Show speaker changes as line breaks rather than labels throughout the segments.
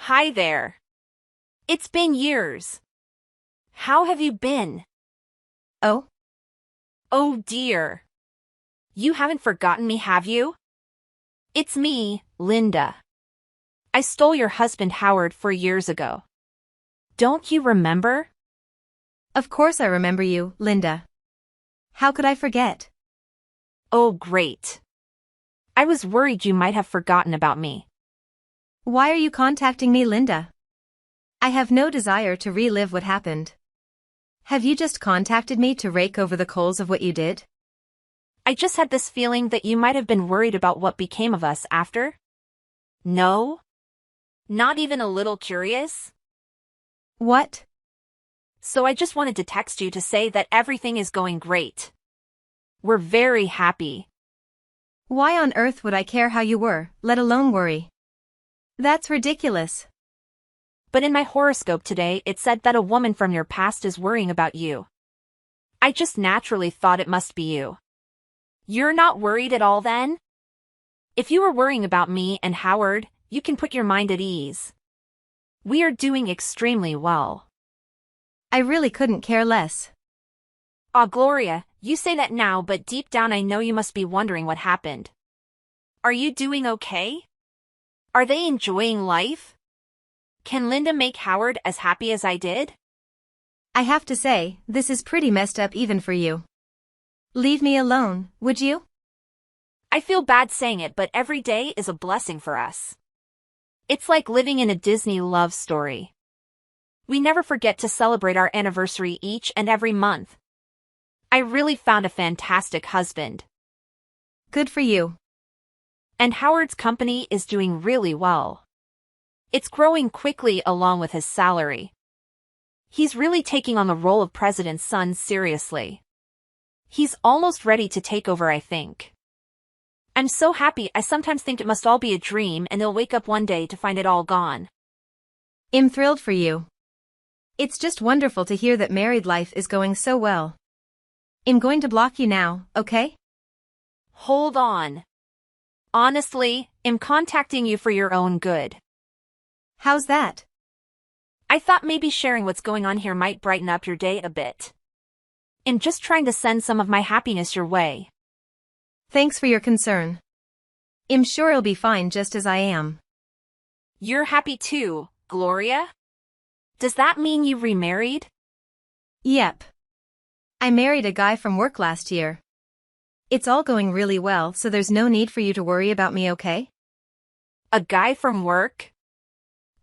Hi there. It's been years. How have you been?
Oh,
Oh dear. You haven't forgotten me, have you? It's me, Linda. I stole your husband Howard 4 years ago. Don't you remember?
of course I remember you, Linda. How could I forget?
Oh great. I was worried you might have forgotten about me.
Why are you contacting me, Linda? I have no desire to relive what happened. Have you just contacted me to rake over the coals of what you did?
I just had this feeling that you might have been worried about what became of us after. No? Not even a little curious?
What?
So I just wanted to text you to say that everything is going great. We're very happy.
Why on earth would I care how you were, let alone worry? That's ridiculous.
But in my horoscope today it said that a woman from your past is worrying about you. I just naturally thought it must be you. You're not worried at all then? If you were worrying about me and Howard, you can put your mind at ease. We are doing extremely well.
I really couldn't care less.
Aw, Gloria, you say that now, but deep down I know you must be wondering what happened. Are you doing okay? Are they enjoying life? Can Linda make Howard as happy as I did?
I have to say, this is pretty messed up even for you. Leave me alone, would you?
I feel bad saying it, but every day is a blessing for us. It's like living in a Disney love story. We never forget to celebrate our anniversary each and every month. I really found a fantastic husband.
Good for you.
And Howard's company is doing really well. It's growing quickly along with his salary. He's really taking on the role of president's son seriously. He's almost ready to take over, I think. I'm so happy. I sometimes think it must all be a dream and they'll wake up one day to find it all gone.
I'm thrilled for you. It's just wonderful to hear that married life is going so well. I'm going to block you now, okay?
Hold on. Honestly, I'm contacting you for your own good.
How's that?
I thought maybe sharing what's going on here might brighten up your day a bit. I'm just trying to send some of my happiness your way.
Thanks for your concern. I'm sure I'll be fine just as I am.
You're happy too, Gloria? Does that mean you remarried?
Yep. I married a guy from work last year. It's all going really well, so there's no need for you to worry about me, okay?
A guy from work?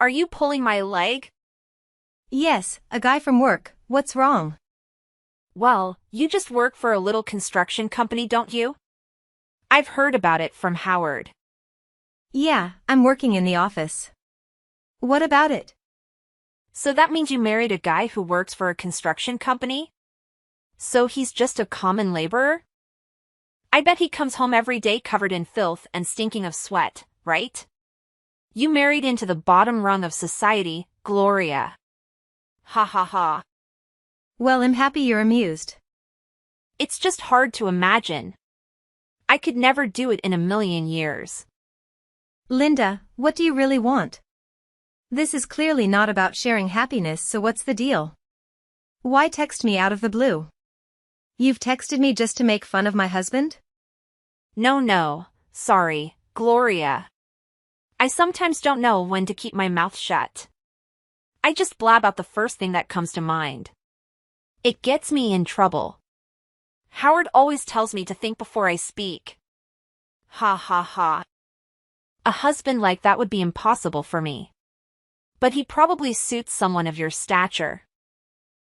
Are you pulling my leg?
Yes, a guy from work. What's wrong?
Well, you just work for a little construction company, don't you? I've heard about it from Howard.
Yeah, I'm working in the office. What about it?
So that means you married a guy who works for a construction company? So he's just a common laborer? I bet he comes home every day covered in filth and stinking of sweat, right? You married into the bottom rung of society, Gloria. Ha ha ha.
Well, I'm happy you're amused.
It's just hard to imagine. I could never do it in a million years.
Linda, what do you really want? This is clearly not about sharing happiness, so what's the deal? Why text me out of the blue? You've texted me just to make fun of my husband?
No, sorry, Gloria. I sometimes don't know when to keep my mouth shut. I just blab out the first thing that comes to mind. It gets me in trouble. Howard always tells me to think before I speak. Ha ha ha. A husband like that would be impossible for me. But he probably suits someone of your stature.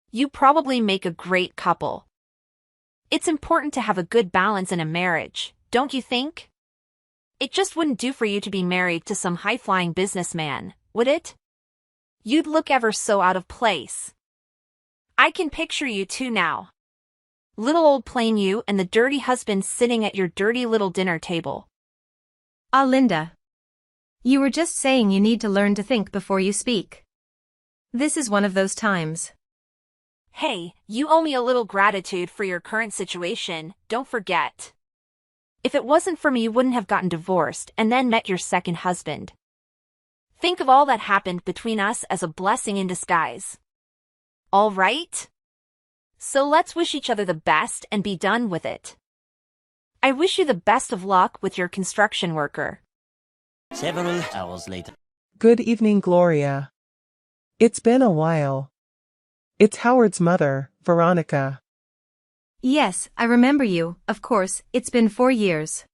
You probably make a great couple. It's important to have a good balance in a marriage, don't you think? It just wouldn't do for you to be married to some high-flying businessman, would it? You'd look ever so out of place. I can picture you two now. Little old plain you and the dirty husband sitting at your dirty little dinner table.
Ah, Linda. You were just saying you need to learn to think before you speak. This is one of those times.
Hey, you owe me a little gratitude for your current situation, don't forget. If it wasn't for me, you wouldn't have gotten divorced and then met your second husband. Think of all that happened between us as a blessing in disguise. All right? So let's wish each other the best and be done with it. I wish you the best of luck with your construction worker.
Several hours later.
Good evening, Gloria. It's been a while. It's Howard's mother, Veronica.
Yes, I remember you, of course, it's been 4 years.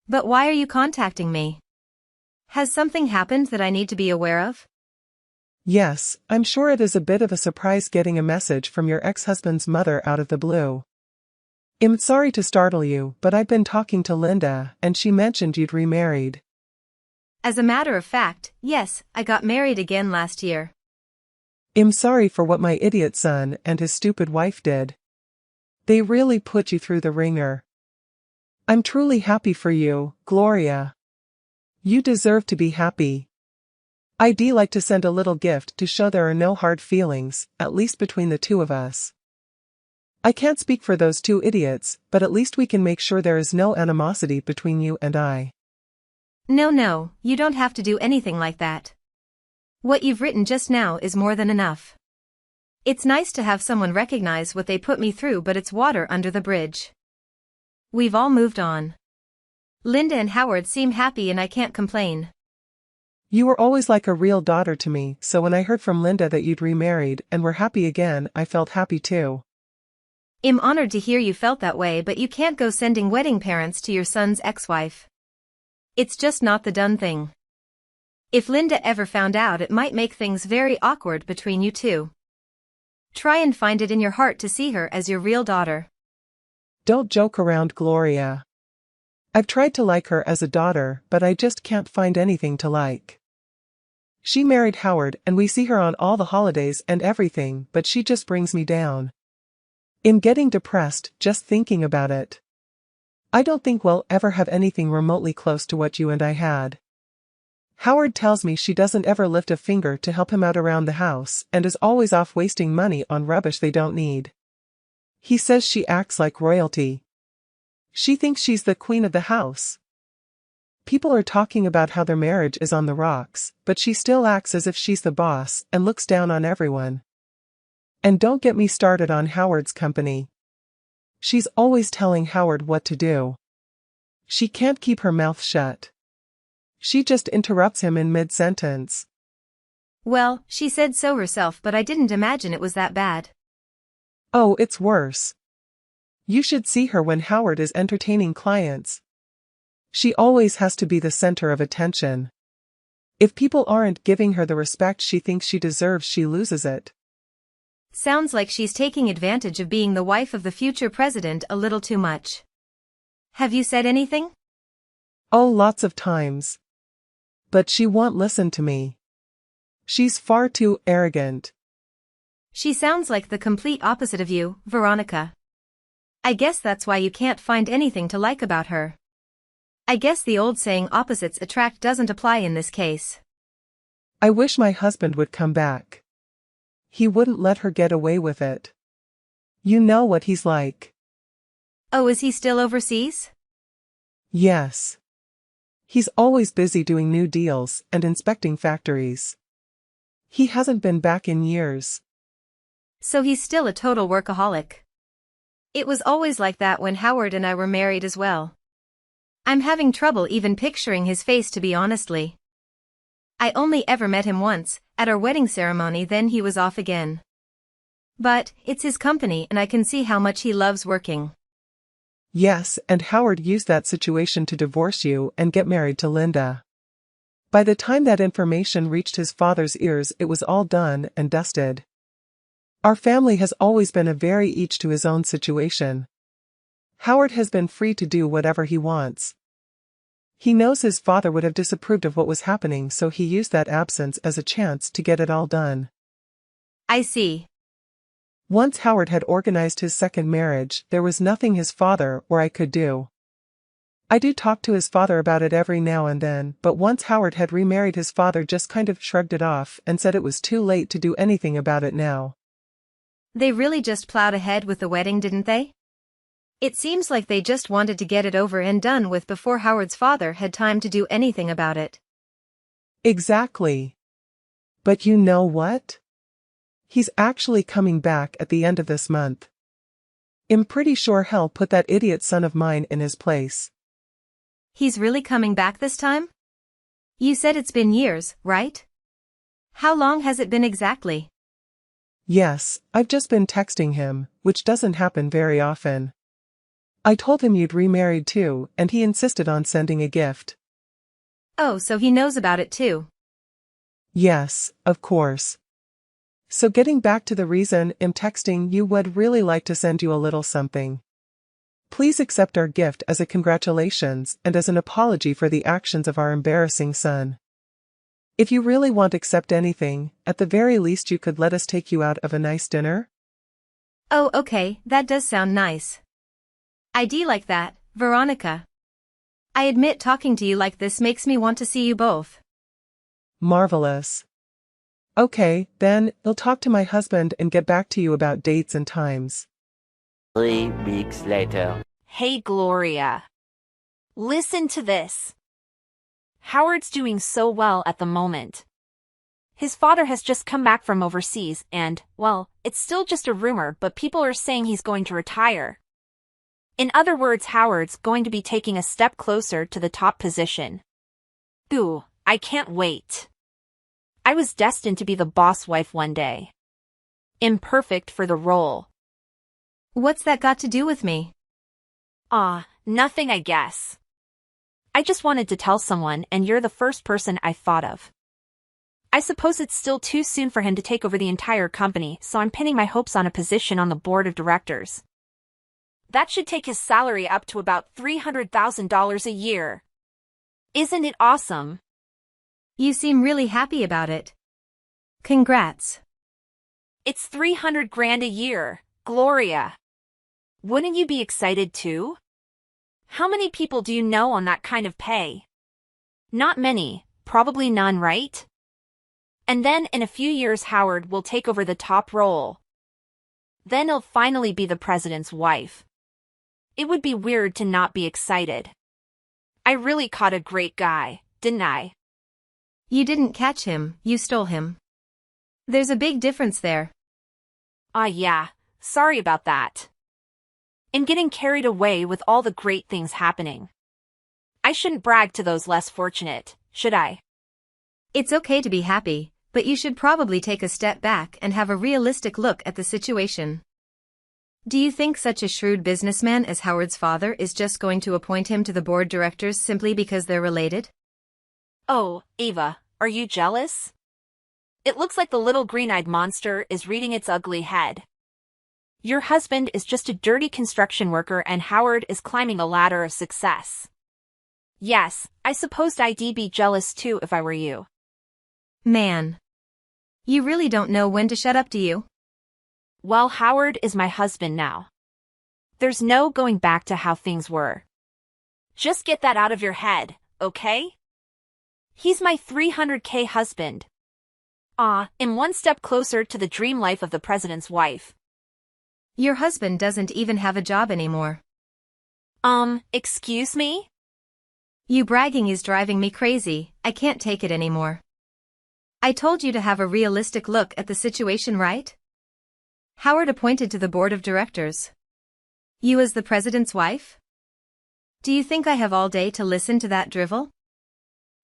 But why are you contacting me? Has something happened that I need to be aware of?
Yes, I'm sure it is a bit of a surprise getting a message from your ex-husband's mother out of the blue. I'm sorry to startle you, but I've been talking to Linda, and she mentioned you'd remarried.
As a matter of fact, yes, I got married again last year.
I'm sorry for what my idiot son and his stupid wife did. They really put you through the ringer. I'm truly happy for you, Gloria. You deserve to be happy. I'd like to send a little gift to show there are no hard feelings, at least between the two of us. I can't speak for those two idiots, but at least we can make sure there is no animosity between you and I.
No, you don't have to do anything like that. What you've written just now is more than enough. It's nice to have someone recognize what they put me through, but it's water under the bridge. We've all moved on. Linda and Howard seem happy and I can't complain.
You were always like a real daughter to me, so when I heard from Linda that you'd remarried and were happy again, I felt happy too.
I'm honored to hear you felt that way, but you can't go sending wedding parents to your son's ex-wife. It's just not the done thing. If Linda ever found out, it might make things very awkward between you two. Try and find it in your heart to see her as your real daughter.
Don't joke around, Gloria. I've tried to like her as a daughter, but I just can't find anything to like. She married Howard and we see her on all the holidays and everything, but she just brings me down. I'm getting depressed just thinking about it. I don't think we'll ever have anything remotely close to what you and I had. Howard tells me she doesn't ever lift a finger to help him out around the house and is always off wasting money on rubbish they don't need. He says she acts like royalty. She thinks she's the queen of the house. People are talking about how their marriage is on the rocks, but she still acts as if she's the boss and looks down on everyone. And don't get me started on Howard's company. She's always telling Howard what to do. She can't keep her mouth shut. She just interrupts him in mid-sentence.
Well, she said so herself, but I didn't imagine it was that bad.
Oh, it's worse. You should see her when Howard is entertaining clients. She always has to be the center of attention. If people aren't giving her the respect she thinks she deserves, she loses it.
Sounds like she's taking advantage of being the wife of the future president a little too much. Have you said anything?
Oh, lots of times. But she won't listen to me. She's far too arrogant.
She sounds like the complete opposite of you, Veronica. I guess that's why you can't find anything to like about her. I guess the old saying opposites attract doesn't apply in this case.
I wish my husband would come back. He wouldn't let her get away with it. You know what he's like.
Oh, is he still overseas?
Yes. He's always busy doing new deals and inspecting factories. He hasn't been back in years.
So he's still a total workaholic. It was always like that when Howard and I were married as well. I'm having trouble even picturing his face, to be honestly. I only ever met him once, at our wedding ceremony, then he was off again. But, it's his company and I can see how much he loves working.
Yes, and Howard used that situation to divorce you and get married to Linda. By the time that information reached his father's ears, it was all done and dusted. Our family has always been a very each to his own situation. Howard has been free to do whatever he wants. He knows his father would have disapproved of what was happening, so he used that absence as a chance to get it all done.
I see.
Once Howard had organized his second marriage, there was nothing his father or I could do. I do talk to his father about it every now and then, but once Howard had remarried, his father just kind of shrugged it off and said it was too late to do anything about it now.
They really just plowed ahead with the wedding, didn't they? It seems like they just wanted to get it over and done with before Howard's father had time to do anything about it.
Exactly. But you know what? He's actually coming back at the end of this month. I'm pretty sure hell put that idiot son of mine in his place.
He's really coming back this time? You said it's been years, right? How long has it been exactly?
Yes, I've just been texting him, which doesn't happen very often. I told him you'd remarried too, and he insisted on sending a gift.
Oh, so he knows about it too.
Yes, of course. So getting back to the reason I'm texting you, would really like to send you a little something. Please accept our gift as a congratulations and as an apology for the actions of our embarrassing son. If you really won't accept anything, at the very least you could let us take you out of a nice dinner?
Oh, okay, that does sound nice. I'd like that, Veronica. I admit talking to you like this makes me want to see you both.
Marvelous. Okay, then, I'll talk to my husband and get back to you about dates and times.
3 weeks later.
Hey, Gloria. Listen to this. Howard's doing so well at the moment. His father has just come back from overseas and, well, it's still just a rumor, but people are saying he's going to retire. In other words, Howard's going to be taking a step closer to the top position. Ooh, I can't wait. I was destined to be the boss wife one day. Imperfect for the role.
What's that got to do with me?
Nothing, I guess. I just wanted to tell someone, and you're the first person I thought of. I suppose it's still too soon for him to take over the entire company, so I'm pinning my hopes on a position on the board of directors. That should take his salary up to about $300,000 a year. Isn't it awesome?
You seem really happy about it. Congrats.
It's 300 grand a year, Gloria. Wouldn't you be excited too? How many people do you know on that kind of pay? Not many, probably none, right? And then in a few years Howard will take over the top role. Then he'll finally be the president's wife. It would be weird to not be excited. I really caught a great guy, didn't I?
You didn't catch him, you stole him. There's a big difference there.
Yeah, sorry about that. I'm getting carried away with all the great things happening. I shouldn't brag to those less fortunate, should I?
It's okay to be happy, but you should probably take a step back and have a realistic look at the situation. Do you think such a shrewd businessman as Howard's father is just going to appoint him to the board directors simply because they're related?
Oh, Ava, are you jealous? It looks like the little green-eyed monster is reading its ugly head. Your husband is just a dirty construction worker and Howard is climbing a ladder of success. Yes, I supposed I'd be jealous too if I were you.
Man. You really don't know when to shut up, do you?
Well, Howard is my husband now. There's no going back to how things were. Just get that out of your head, okay? He's my 300K husband. I'm one step closer to the dream life of the president's wife.
Your husband doesn't even have a job anymore.
Excuse me?
You bragging is driving me crazy, I can't take it anymore. I told you to have a realistic look at the situation, right? Howard appointed to the board of directors. You as the president's wife? Do you think I have all day to listen to that drivel?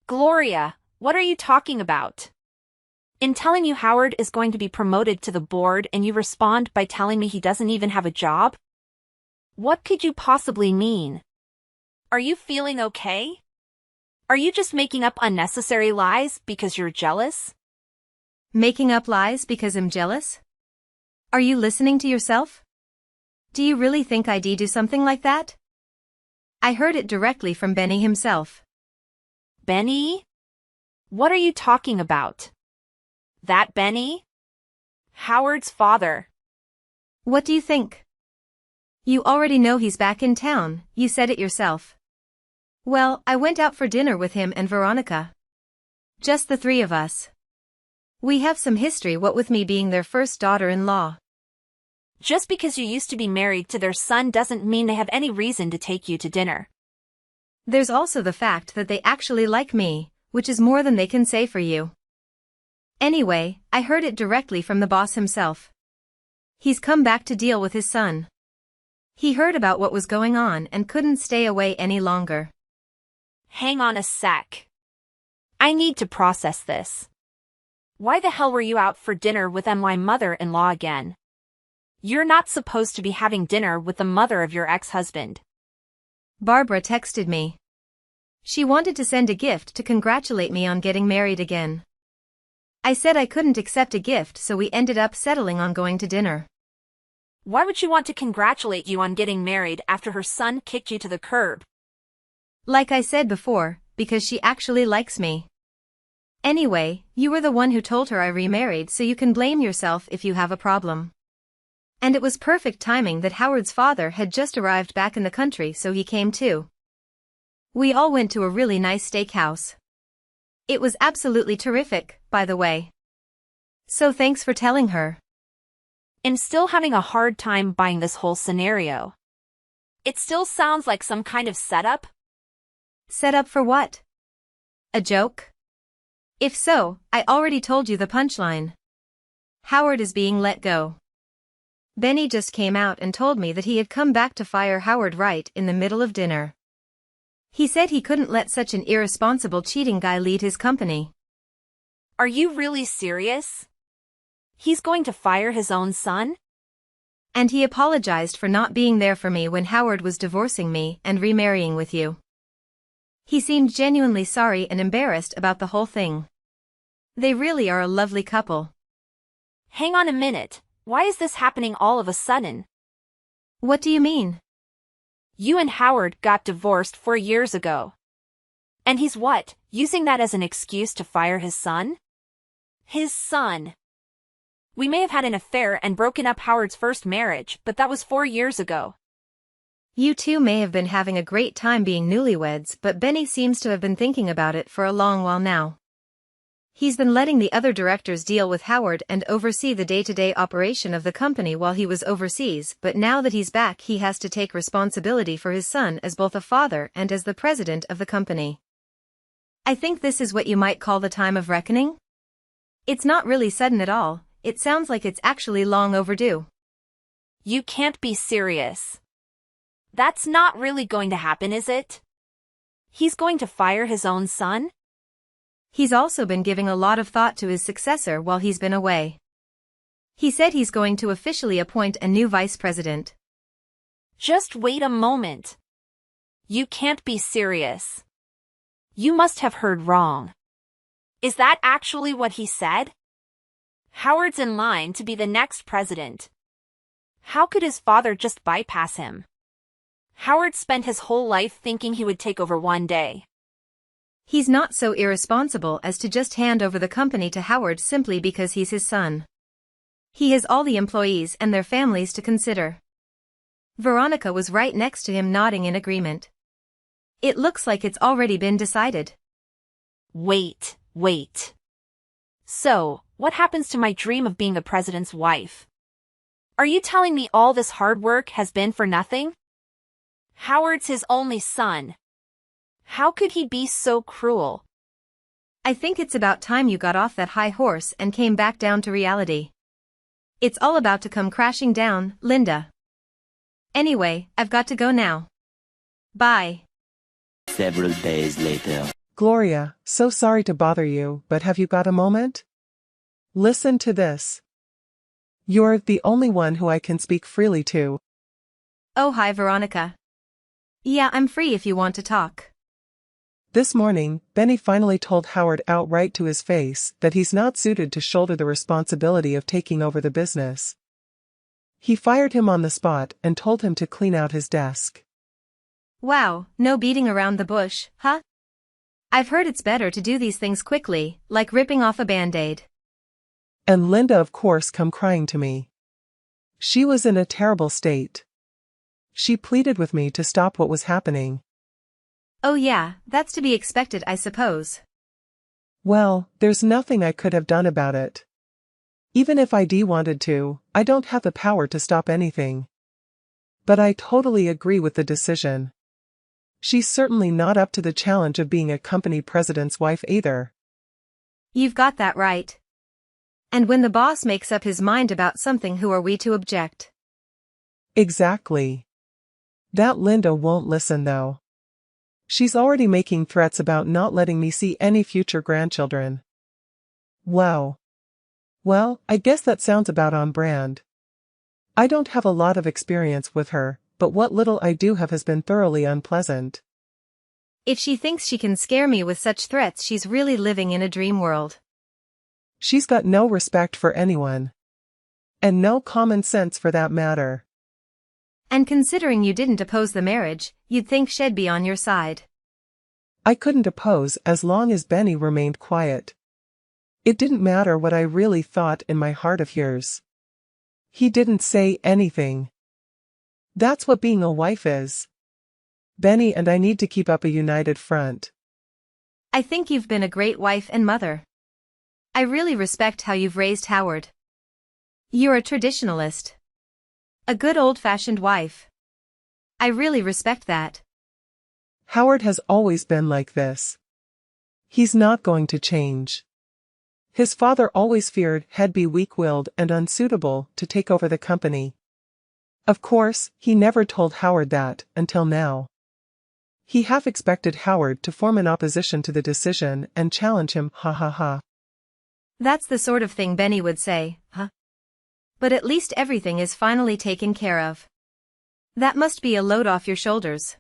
Gloria, what are you talking about? In telling you Howard is going to be promoted to the board and you respond by telling me he doesn't even have a job? What could you possibly mean? Are you feeling okay? Are you just making up unnecessary lies because you're jealous?
Making up lies because I'm jealous? Are you listening to yourself? Do you really think I'd do something like that? I heard it directly from Benny himself.
Benny? What are you talking about? That Benny? Howard's father.
What do you think? You already know he's back in town, you said it yourself. Well, I went out for dinner with him and Veronica. Just the three of us. We have some history, what with me being their first daughter-in-law.
Just because you used to be married to their son doesn't mean they have any reason to take you to dinner.
There's also the fact that they actually like me, which is more than they can say for you. Anyway, I heard it directly from the boss himself. He's come back to deal with his son. He heard about what was going on and couldn't stay away any longer.
Hang on a sec. I need to process this. Why the hell were you out for dinner with my mother-in-law again? You're not supposed to be having dinner with the mother of your ex-husband.
Barbara texted me. She wanted to send a gift to congratulate me on getting married again. I said I couldn't accept a gift, so we ended up settling on going to dinner.
Why would she want to congratulate you on getting married after her son kicked you to the curb?
Like I said before, because she actually likes me. Anyway, you were the one who told her I remarried, so you can blame yourself if you have a problem. And it was perfect timing that Howard's father had just arrived back in the country, so he came too. We all went to a really nice steakhouse. It was absolutely terrific, by the way. So thanks for telling her.
I'm still having a hard time buying this whole scenario. It still sounds like some kind of setup.
Setup for what? A joke? If so, I already told you the punchline. Howard is being let go. Benny just came out and told me that he had come back to fire Howard right in the middle of dinner. He said he couldn't let such an irresponsible cheating guy lead his company.
Are you really serious? He's going to fire his own son?
And he apologized for not being there for me when Howard was divorcing me and remarrying with you. He seemed genuinely sorry and embarrassed about the whole thing. They really are a lovely couple.
Hang on a minute, why is this happening all of a sudden?
What do you mean?
You and Howard got divorced 4 years ago. And he's what, using that as an excuse to fire his son? His son. We may have had an affair and broken up Howard's first marriage, but that was 4 years ago.
You two may have been having a great time being newlyweds, but Benny seems to have been thinking about it for a long while now. He's been letting the other directors deal with Howard and oversee the day-to-day operation of the company while he was overseas, but now that he's back he has to take responsibility for his son as both a father and as the president of the company. I think this is what you might call the time of reckoning. It's not really sudden at all, it sounds like it's actually long overdue.
You can't be serious. That's not really going to happen, is it? He's going to fire his own son?
He's also been giving a lot of thought to his successor while he's been away. He said he's going to officially appoint a new vice president.
Just wait a moment. You can't be serious. You must have heard wrong. Is that actually what he said? Howard's in line to be the next president. How could his father just bypass him? Howard spent his whole life thinking he would take over one day.
He's not so irresponsible as to just hand over the company to Howard simply because he's his son. He has all the employees and their families to consider. Veronica was right next to him nodding in agreement. It looks like it's already been decided.
Wait. So, what happens to my dream of being the president's wife? Are you telling me all this hard work has been for nothing? Howard's his only son. How could he be so cruel?
I think it's about time you got off that high horse and came back down to reality. It's all about to come crashing down, Linda. Anyway, I've got to go now. Bye.
Several days later.
Gloria, so sorry to bother you, but have you got a moment? Listen to this. You're the only one who I can speak freely to.
Oh, hi, Veronica. Yeah, I'm free if you want to talk.
This morning, Benny finally told Howard outright to his face that he's not suited to shoulder the responsibility of taking over the business. He fired him on the spot and told him to clean out his desk.
Wow, no beating around the bush, huh? I've heard it's better to do these things quickly, like ripping off a band-aid.
And Linda of course come crying to me. She was in a terrible state. She pleaded with me to stop what was happening.
Oh yeah, that's to be expected, I suppose.
Well, there's nothing I could have done about it. Even if I wanted to, I don't have the power to stop anything. But I totally agree with the decision. She's certainly not up to the challenge of being a company president's wife either.
You've got that right. And when the boss makes up his mind about something, who are we to object?
Exactly. That Linda won't listen though. She's already making threats about not letting me see any future grandchildren. Wow. Well, I guess that sounds about on brand. I don't have a lot of experience with her, but what little I do have has been thoroughly unpleasant.
If she thinks she can scare me with such threats, she's really living in a dream world.
She's got no respect for anyone. And no common sense for that matter.
And considering you didn't oppose the marriage, you'd think she'd be on your side.
I couldn't oppose as long as Benny remained quiet. It didn't matter what I really thought in my heart of hears. He didn't say anything. That's what being a wife is. Benny and I need to keep up a united front.
I think you've been a great wife and mother. I really respect how you've raised Howard. You're a traditionalist. A good old-fashioned wife. I really respect that.
Howard has always been like this. He's not going to change. His father always feared he'd be weak-willed and unsuitable to take over the company. Of course, he never told Howard that until now. He half expected Howard to form an opposition to the decision and challenge him, ha ha ha.
That's the sort of thing Benny would say, huh? But at least everything is finally taken care of. That must be a load off your shoulders.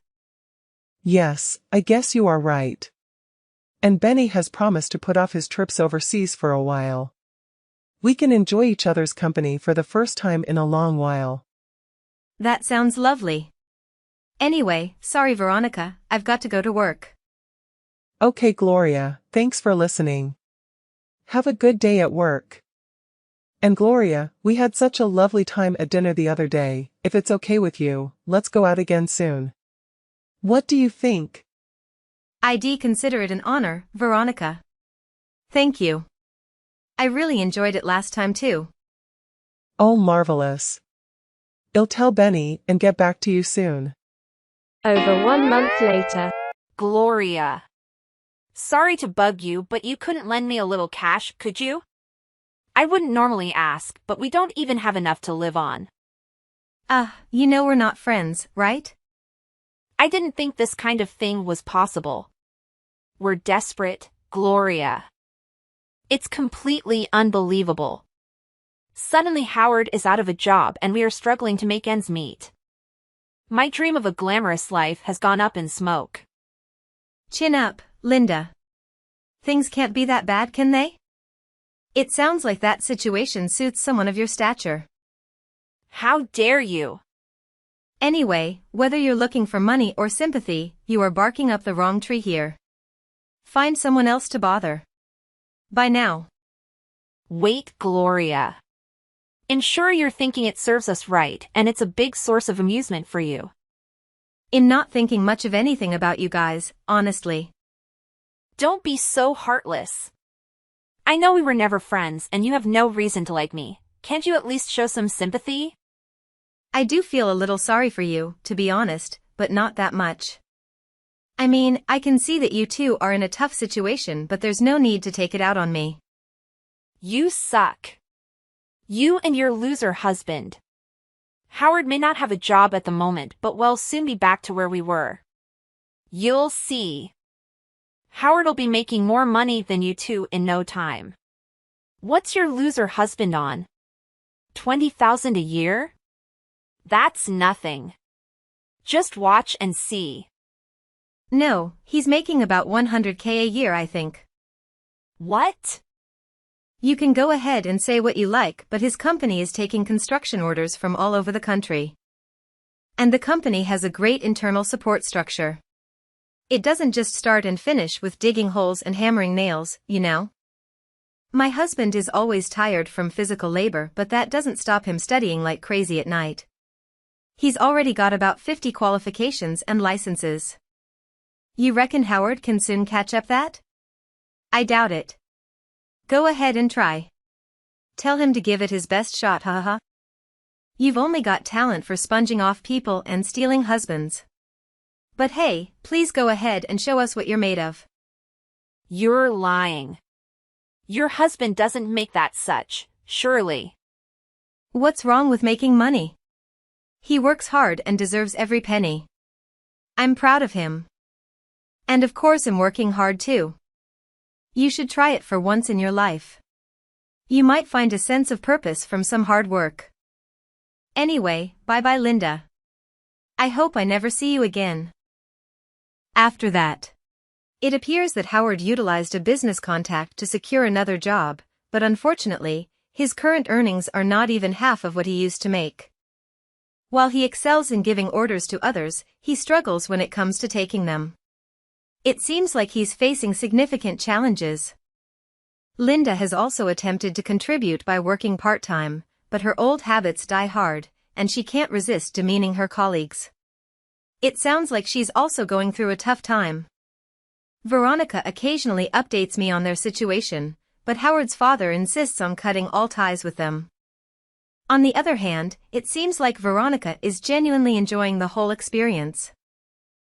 Yes, I guess you are right. And Benny has promised to put off his trips overseas for a while. We can enjoy each other's company for the first time in a long while.
That sounds lovely. Anyway, sorry Veronica, I've got to go to work.
Okay Gloria, thanks for listening. Have a good day at work. And Gloria, we had such a lovely time at dinner the other day. If it's okay with you, let's go out again soon. What do you think?
I'd consider it an honor, Veronica. Thank you. I really enjoyed it last time too.
Oh, marvelous. I'll tell Benny and get back to you soon.
Over 1 month later.
Gloria. Sorry to bug you, but you couldn't lend me a little cash, could you? I wouldn't normally ask, but we don't even have enough to live on.
You know we're not friends, right?
I didn't think this kind of thing was possible. We're desperate, Gloria. It's completely unbelievable. Suddenly Howard is out of a job and we are struggling to make ends meet. My dream of a glamorous life has gone up in smoke.
Chin up, Linda. Things can't be that bad, can they? It sounds like that situation suits someone of your stature.
How dare you?
Anyway, whether you're looking for money or sympathy, you are barking up the wrong tree here. Find someone else to bother. Bye now.
Wait, Gloria. Ensure you're thinking it serves us right and it's a big source of amusement for you.
In not thinking much of anything about you guys, honestly.
Don't be so heartless. I know we were never friends and you have no reason to like me. Can't you at least show some sympathy?
I do feel a little sorry for you, to be honest, but not that much. I mean, I can see that you two are in a tough situation, but there's no need to take it out on me.
You suck. You and your loser husband. Howard may not have a job at the moment, but we'll soon be back to where we were. You'll see. Howard'll be making more money than you two in no time. What's your loser husband on? 20,000 a year? That's nothing. Just watch and see.
No, he's making about 100K a year, I think.
What?
You can go ahead and say what you like, but his company is taking construction orders from all over the country. And the company has a great internal support structure. It doesn't just start and finish with digging holes and hammering nails, you know. My husband is always tired from physical labor, but that doesn't stop him studying like crazy at night. He's already got about 50 qualifications and licenses. You reckon Howard can soon catch up that? I doubt it. Go ahead and try. Tell him to give it his best shot, haha. You've only got talent for sponging off people and stealing husbands. But hey, please go ahead and show us what you're made of.
You're lying. Your husband doesn't make that such, surely.
What's wrong with making money? He works hard and deserves every penny. I'm proud of him. And of course I'm working hard too. You should try it for once in your life. You might find a sense of purpose from some hard work. Anyway, bye-bye Linda. I hope I never see you again. After that, it appears that Howard utilized a business contact to secure another job, but unfortunately, his current earnings are not even half of what he used to make. While he excels in giving orders to others, he struggles when it comes to taking them. It seems like he's facing significant challenges. Linda has also attempted to contribute by working part-time, but her old habits die hard, and she can't resist demeaning her colleagues. It sounds like she's also going through a tough time. Veronica occasionally updates me on their situation, but Howard's father insists on cutting all ties with them. On the other hand, it seems like Veronica is genuinely enjoying the whole experience.